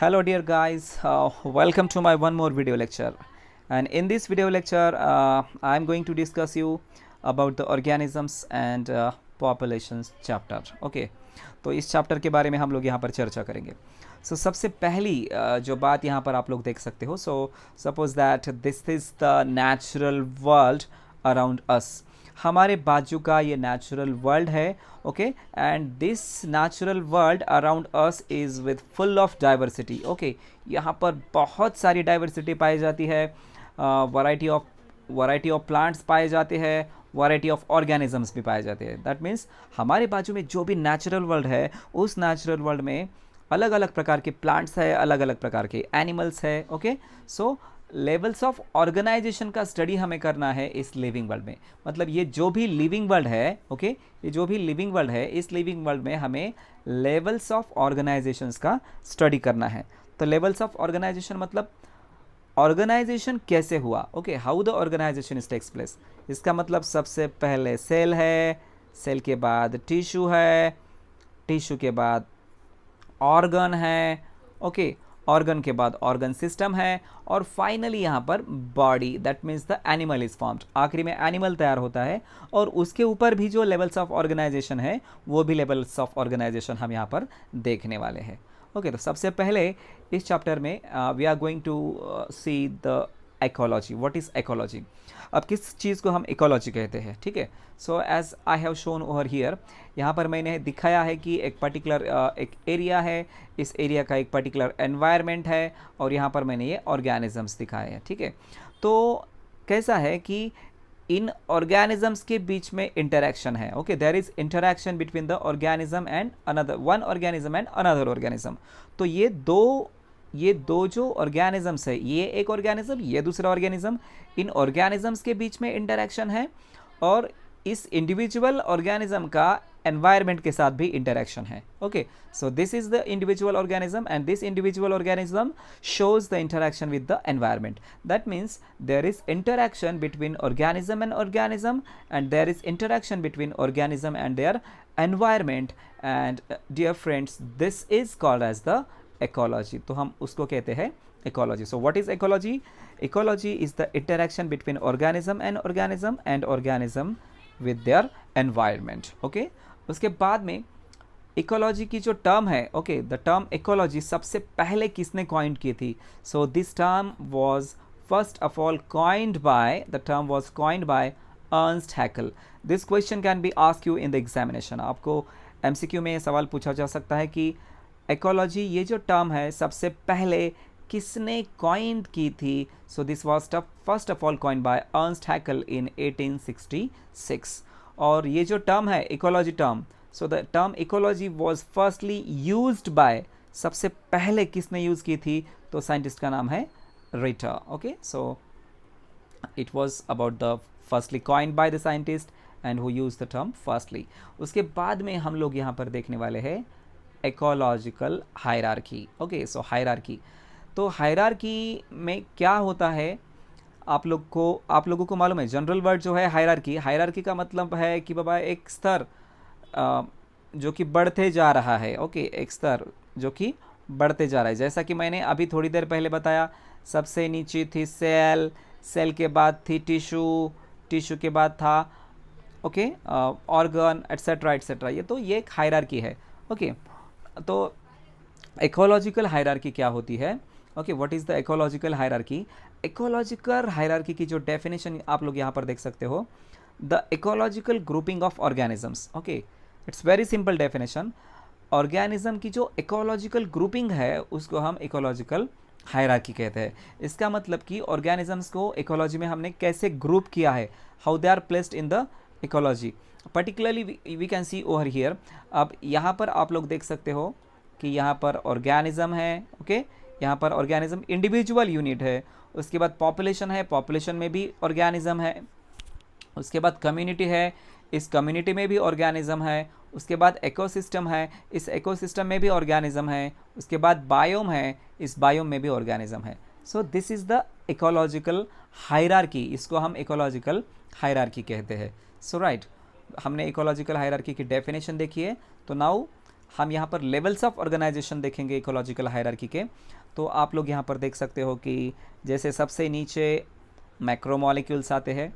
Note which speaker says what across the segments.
Speaker 1: Hello dear guys, welcome to my one more video lecture. And in this video lecture, I'm going to discuss you about the organisms and populations chapter. Okay, तो इस chapter के बारे में हम लोग यहाँ पर चर्चा करेंगे. सबसे पहली जो बात यहाँ पर आप लोग देख सकते हो. Suppose that this is the natural world around us. हमारे बाजू का ये नेचुरल वर्ल्ड है. Okay, and this natural world around us is with full of diversity. Okay, यहाँ पर बहुत सारी डाइवर्सिटी पाई जाती है. वैरायटी ऑफ प्लांट्स पाए जाते हैं, वैरायटी ऑफ ऑर्गेनिजम्स भी पाए जाते हैं. दैट मीन्स हमारे बाजू में जो भी नेचुरल वर्ल्ड है, उस नेचुरल वर्ल्ड में अलग अलग प्रकार के प्लांट्स है, अलग अलग प्रकार के एनिमल्स है. Okay, so levels of organisation का स्टडी हमें करना है इस लिविंग वर्ल्ड में. मतलब ये जो भी लिविंग वर्ल्ड है, ओके, ये जो भी लिविंग वर्ल्ड है, इस लिविंग वर्ल्ड में हमें लेवल्स ऑफ ऑर्गेनाइजेशंस का स्टडी करना है. तो लेवल्स ऑफ ऑर्गेनाइजेशन मतलब ऑर्गेनाइजेशन कैसे हुआ. Okay, how the organisation is takes place. इसका मतलब सबसे पहले सेल है, सेल के बाद टिश्यू है, टिश्यू के बाद ऑर्गन है. ओके, ऑर्गन के बाद ऑर्गन सिस्टम है, और फाइनली यहाँ पर body, that means the animal is formed. आखिरी में एनिमल तैयार होता है, और उसके ऊपर भी जो लेवल्स ऑफ ऑर्गेनाइजेशन है, वो भी लेवल्स ऑफ ऑर्गेनाइजेशन हम यहाँ पर देखने वाले हैं. ओके, तो सबसे पहले इस चैप्टर में we are going to see the ecology. What is ecology. अब किस चीज़ को हम इकोलॉजी कहते हैं. ठीक है, so as I have shown over here, यहाँ पर मैंने दिखाया है कि एक पर्टिकुलर एक एरिया है, इस एरिया का एक पर्टिकुलर एनवायरनमेंट है, और यहाँ पर मैंने ये ऑर्गेनिजम्स दिखाए हैं. ठीक है, तो कैसा है कि इन ऑर्गेनिजम्स के बीच में इंटरेक्शन है. Okay, there is interaction between the organism and another, one organism and another organism. तो ये दो जो ऑर्गेनिजम्स है, ये एक ऑर्गेनिज्म, ये दूसरा ऑर्गेनिज्म, इन ऑर्गेनिजम्स के बीच में इंटरेक्शन है, और इस इंडिविजुअल ऑर्गेनिज्म का एनवायरनमेंट के साथ भी इंटरेक्शन है. Okay, so this is the individual organism, and this individual organism shows the interaction with the environment. That means there is interaction between organism and organism, and there is interaction between organism and their environment, and dear friends, this is called as the ecology. तो हम उसको कहते हैं ecology. So what is ecology? Ecology is the interaction between organism and organism with their environment. Okay, उसके बाद में ecology की जो टर्म है, ओके, द टर्म इकोलॉजी सबसे पहले किसने कॉइन की थी. So this term was first of all coined by, the term was coined by Ernst Haeckel. This question can be ask you in the examination. आपको MCQ में सवाल पूछा जा सकता है कि इकोलॉजी, ये जो टर्म है, सबसे पहले किसने कॉइन की थी. So this was first of all coined by Ernst Haeckel in 1866. और ये जो टर्म है ecology term, so the term ecology was firstly used by, सबसे पहले किसने यूज़ की थी, तो साइंटिस्ट का नाम है Ritter. Okay, so it was about the firstly coined by the scientist and who use the term firstly. उसके बाद में हम लोग यहाँ पर देखने वाले हैं इकोलॉजिकल हायरार्की. ओके, सो हायरार्की, तो हायरार्की में क्या होता है, आप लोगों को मालूम है. जनरल वर्ड जो है हायरार्की का मतलब है कि बाबा एक स्तर जो कि बढ़ते जा रहा है. ओके, एक स्तर जो कि बढ़ते जा रहा है. जैसा कि मैंने अभी थोड़ी देर पहले बताया, सबसे नीचे थी सेल, सेल के बाद थी टिश्यू, टिश्यू के बाद था ओके ऑर्गन, एट्सेट्रा एट्सेट्रा. ये एक हायरार्की है. ओके, तो इकोलॉजिकल हायरार्की क्या होती है. Okay, what is the ecological hierarchy. Ecological hierarchy की जो डेफिनेशन आप लोग यहाँ पर देख सकते हो, the ecological grouping of organisms. Okay, it's very simple definition. Organism की जो इकोलॉजिकल ग्रुपिंग है, उसको हम इकोलॉजिकल हायरार्की कहते हैं. इसका मतलब कि ऑर्गेनिजम्स को इकोलॉजी में हमने कैसे ग्रुप किया है, how they are placed in the ecology. Particularly we can see over here. अब यहाँ पर आप लोग देख सकते हो कि यहाँ पर ऑर्गेनिज्म है. ओके, यहाँ पर ऑर्गेनिज्म इंडिविजुअल यूनिट है. उसके बाद पॉपुलेशन है, पॉपुलेशन में भी ऑर्गेनिज्म है. उसके बाद कम्युनिटी है, इस कम्युनिटी में भी ऑर्गेनिज्म है. उसके बाद इकोसिस्टम है, इस इकोसिस्टम में भी ऑर्गेनिज्म है. उसके बाद बायोम है, इस बायोम में भी ऑर्गेनिज्म है. सो this is the ecological hierarchy. इसको हम इकोलॉजिकल हायरार्की कहते हैं. सो राइट, हमने इकोलॉजिकल हायरार्की की डेफिनेशन देखी है. तो नाउ हम यहाँ पर लेवल्स ऑफ ऑर्गेनाइजेशन देखेंगे इकोलॉजिकल हायरार्की के। तो आप लोग यहाँ पर देख सकते हो कि जैसे सबसे नीचे मैक्रोमोलिक्यूल्स आते हैं,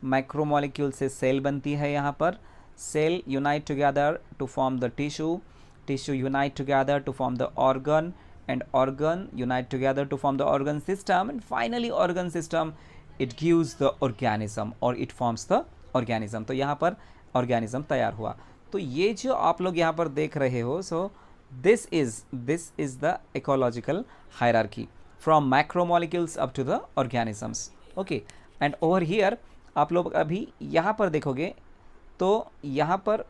Speaker 1: मैक्रोमोलिक्यूल से सेल बनती है। यहाँ पर cell unite together to form the tissue, tissue unite together to form the organ, and organ unite together to form the organ system, and finally organ system it gives the organism or it forms the organism। तो यहाँ पर organism तैयार हुआ। तो ये जो आप लोग यहाँ पर देख रहे हो, so this is the ecological hierarchy from macromolecules up to the organisms, okay। and over here आप लोग अभी यहाँ पर देखोगे तो यहाँ पर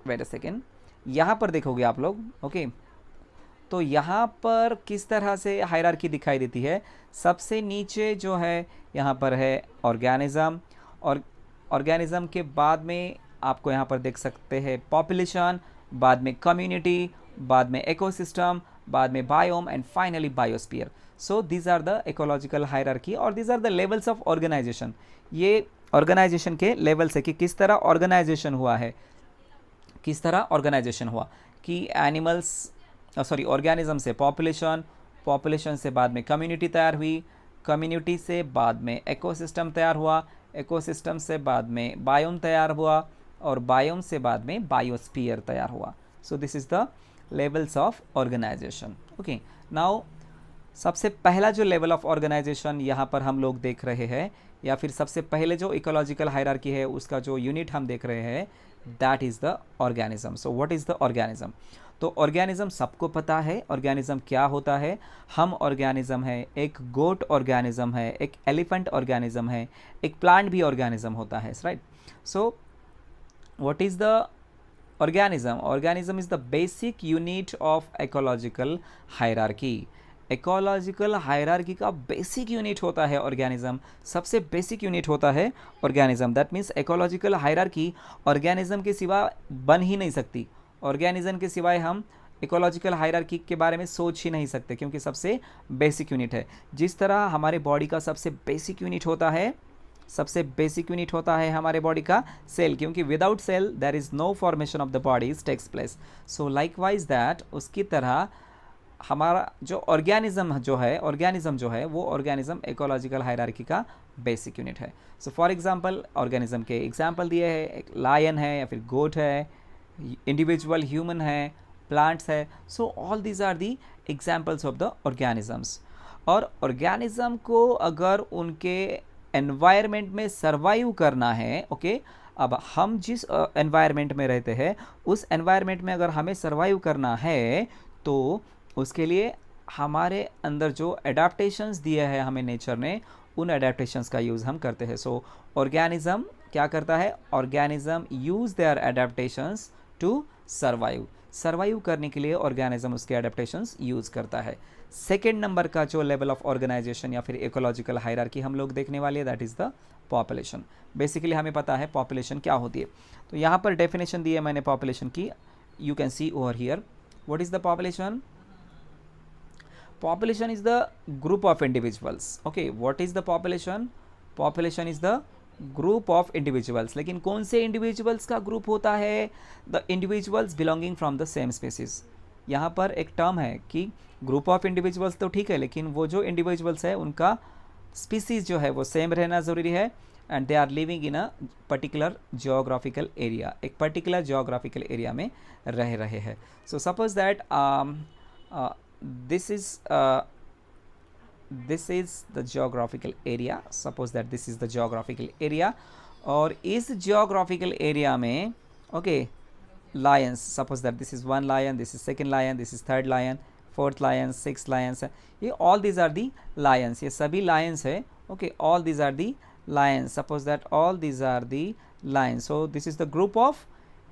Speaker 1: wait a second, यहाँ पर देखोगे आप लोग, ओके तो यहाँ पर किस तरह से हायरार्की दिखाई देती है। सबसे नीचे जो है यहाँ पर है ऑर्गेनिज्म, और ऑर्गेनिज्म के बाद में आपको यहाँ पर देख सकते हैं पॉपुलेशन, बाद में कम्युनिटी, बाद में इकोसिस्टम, बाद में biome and finally biosphere. So these are the ecological hierarchy और these are the levels of organization. ये ऑर्गेनाइजेशन के लेवल्स है कि किस तरह ऑर्गेनाइजेशन हुआ है, किस तरह ऑर्गेनाइजेशन हुआ कि एनिमल्स ऑर्गेनिज्म से पॉपुलेशन, पॉपुलेशन से बाद में कम्युनिटी तैयार हुई, कम्युनिटी से बाद में इकोसिस्टम तैयार हुआ, इकोसिस्टम से बाद में बायोम तैयार हुआ, और बायोम से बाद में बायोस्फीयर तैयार हुआ। So this is the levels of organisation, okay. Now सबसे पहला जो लेवल ऑफ ऑर्गेनाइजेशन यहाँ पर हम लोग देख रहे हैं, या फिर सबसे पहले जो इकोलॉजिकल हायरार्की है उसका जो यूनिट हम देख रहे हैं, that is the organism. So what is the organism? तो ऑर्गेनिज्म सबको पता है ऑर्गेनिज्म क्या होता है। हम ऑर्गेनिज्म है, एक गोट ऑर्गेनिज्म है, एक एलिफेंट ऑर्गेनिज्म है, एक प्लांट भी ऑर्गेनिज्म होता है, right. So what is the organism? Organism is the basic unit of ecological hierarchy. Ecological hierarchy का बेसिक यूनिट होता है ऑर्गेनिज्म, सबसे बेसिक यूनिट होता है organism. That means ecological hierarchy organism के सिवा बन ही नहीं सकती। ऑर्गेनिज्म के सिवाय हम इकोलॉजिकल हायरार्की के बारे में सोच ही नहीं सकते, क्योंकि सबसे बेसिक यूनिट है। जिस तरह हमारे बॉडी का सबसे बेसिक यूनिट होता है, सबसे बेसिक यूनिट होता है हमारे बॉडी का सेल, क्योंकि without cell there is no formation of the bodies takes place. So likewise that, उसकी तरह हमारा जो ऑर्गेनिज्म जो है वो ऑर्गेनिज्म इकोलॉजिकल हायरार्की का बेसिक यूनिट है। सो फॉर एग्जांपल ऑर्गेनिज्म के एग्जांपल दिए हैं, एक लायन है या फिर गोट है, इंडिविजुअल ह्यूमन है, प्लांट्स है। So all these are the examples of the organisms. और ऑर्गेनिज्म को अगर उनके एनवायरनमेंट में सर्वाइव करना है, ओके अब हम जिस एनवायरनमेंट में रहते हैं उस एनवायरनमेंट में अगर हमें सर्वाइव करना है तो उसके लिए हमारे अंदर जो एडाप्टेशंस दिए हैं हमें नेचर ने, उन एडाप्टेशंस का यूज़ हम करते हैं। सो ऑर्गेनिज्म क्या करता है? Organism use their adaptations to survive करने के लिए ऑर्गेनिज्म उसके एडाप्टेशंस यूज़ करता है। सेकेंड नंबर का जो लेवल ऑफ ऑर्गेनाइजेशन या फिर इकोलॉजिकल हायरार्की हम लोग देखने वाले हैं, that is the population. Basically हमें पता है पॉपुलेशन क्या होती है। तो यहाँ पर डेफिनेशन दी है मैंने पॉपुलेशन की, you can see over here. What is the population? Population is the group of individuals. Okay, what is the population? Population is the group of individuals. लेकिन कौन से individuals का group होता है? The individuals belonging from the same species. यहाँ पर एक term है कि group of individuals तो ठीक है, लेकिन वो जो individuals है उनका species जो है वो सेम रहना ज़रूरी है, and they are living in a particular geographical area, एक particular geographical area में रह रहे हैं। So suppose that this is the geographical area. Suppose that this is the geographical area, और इस geographical area में okay lions, suppose that this is one lion, this is second lion, this is third lion, fourth lion, sixth lions, ये all these are the lions, ये सभी lions है, okay all these are the lions। Suppose that all these are the lions, so this is the group of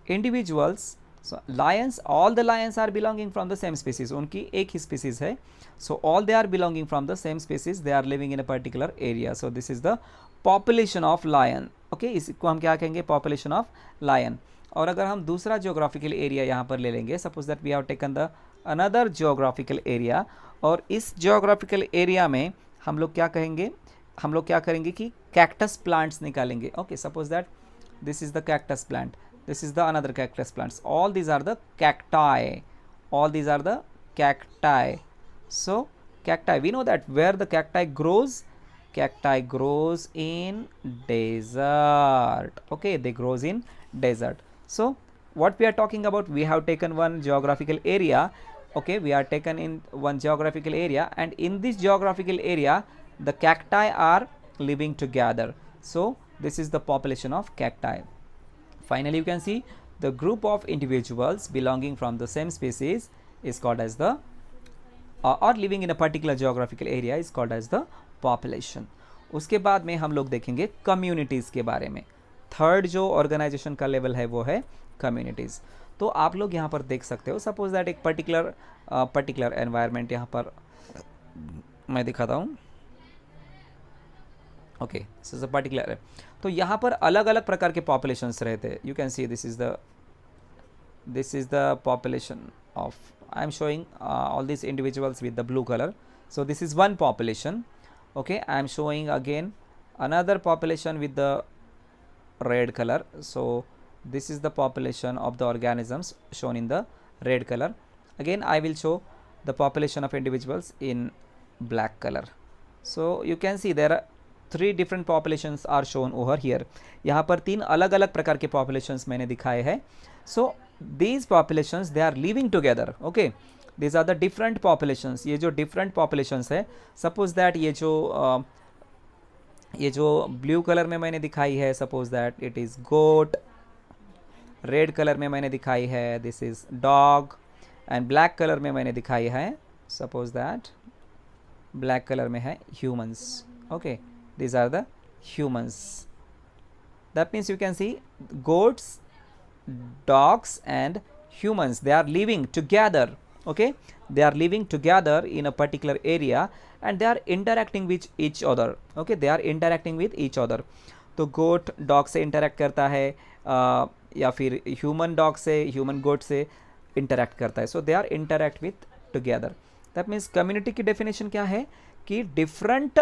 Speaker 1: individuals। So lions, all the lions are belonging from the same species, उनकी एक ही species है। So all they are belonging from the same species, they are living in a particular area, so this is the population of lion। okay, इसको हम क्या कहेंगे? population of lion। और अगर हम दूसरा geographical area यहाँ पर ले लेंगे, suppose that we have taken the another geographical area, और इस geographical area में हम लोग क्या कहेंगे? हम लोग क्या करेंगे कि cactus plants निकालेंगे। okay, suppose that this is the cactus plant, this is the another cactus plants. All these are the cacti. All these are the cacti. So cacti, we know that where the cacti grows in desert. Okay, they grows in desert. So what we are talking about, we have taken one geographical area. Okay, we are taken in one geographical area, and in this geographical area the cacti are living together. So this is the population of cacti. Finally, you can see the group of individuals belonging from the same species is called as the or living in a particular geographical area is called as the population. उसके बाद में हम लोग देखेंगे communities के बारे में. Third जो ऑर्गेनाइजेशन का लेवल है वो है कम्युनिटीज़. तो आप लोग यहाँ पर देख सकते हो, सपोज दैट एक पर्टिकुलर एनवायरनमेंट यहाँ पर मैं दिखाता हूँ. Okay, this is a particular. तो यहाँ पर अलग अलग प्रकार के पॉपुलेशंस रहते हैं. You can see this is the population of, I am showing all these individuals with the blue color. So this is one population. Okay, I am showing again another population with the red color. So this is the population of the organisms shown in the red color. Again I will show the population of individuals in black color. So you can see there are three different populations are shown over here. यहाँ पर तीन अलग अलग प्रकार के populations मैंने दिखाए हैं. So these populations they are living together. Okay, these are the different populations. ये जो different populations है, suppose that ये जो ब्लू कलर में मैंने दिखाई है, suppose that it is goat. Red colour में मैंने दिखाई है this is dog, and black colour में मैंने दिखाई है, सपोज दैट ब्लैक कलर में है humans. Okay, these are the humans. That means you can see goats, dogs and humans, they are living together. Okay, they are living together in a particular area and they are interacting with each other. Okay, they are interacting with each other. तो गोट dog से interact करता है या फिर human dog से, human goat से interact करता है. So they are interact with together. That means community की डेफिनेशन क्या है कि different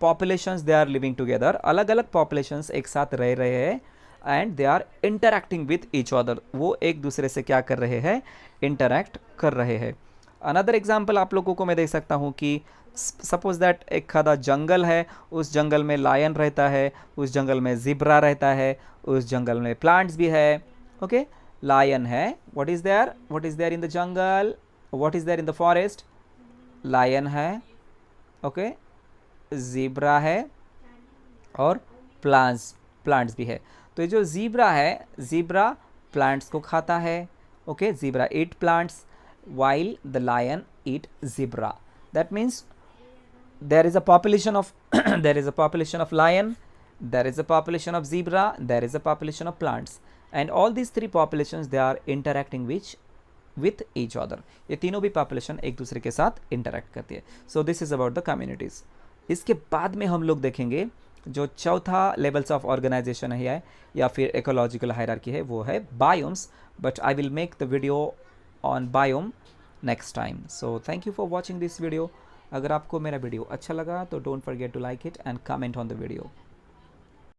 Speaker 1: populations they are living together, अलग अलग पॉपुलेशंस एक साथ रह रहे हैं and they are interacting with each other. वो एक दूसरे से क्या कर रहे हैं, इंटरेक्ट कर रहे हैं. अनदर एग्जाम्पल आप लोगों को मैं दे सकता हूँ कि सपोज दैट एक खादा जंगल है, उस जंगल में लायन रहता है, उस जंगल में जिब्रा रहता है, उस जंगल में प्लांट्स भी है. ओके, लायन है, what is there in the jungle, what is there in the forest, lion है. ओके, जिब्रा है और प्लांट्स भी है. तो ये जो जिब्रा है, जिब्रा प्लांट्स को खाता है. Okay, zebra eat plants while the lion eat zebra. That means there is a population of there is a population of lion, there is a population of zebra, there is a population of plants, and all these three populations they are interacting with each other. ये तीनों भी population एक दूसरे के साथ interact करती है. So this is about the communities. इसके बाद में हम लोग देखेंगे जो चौथा लेवल्स ऑफ ऑर्गेनाइजेशन है या फिर इकोलॉजिकल हायरार्की है, वो है biomes. But I will make the video on biome next time. So thank you for watching this video. अगर आपको मेरा वीडियो अच्छा लगा तो don't forget to like it and comment on the video.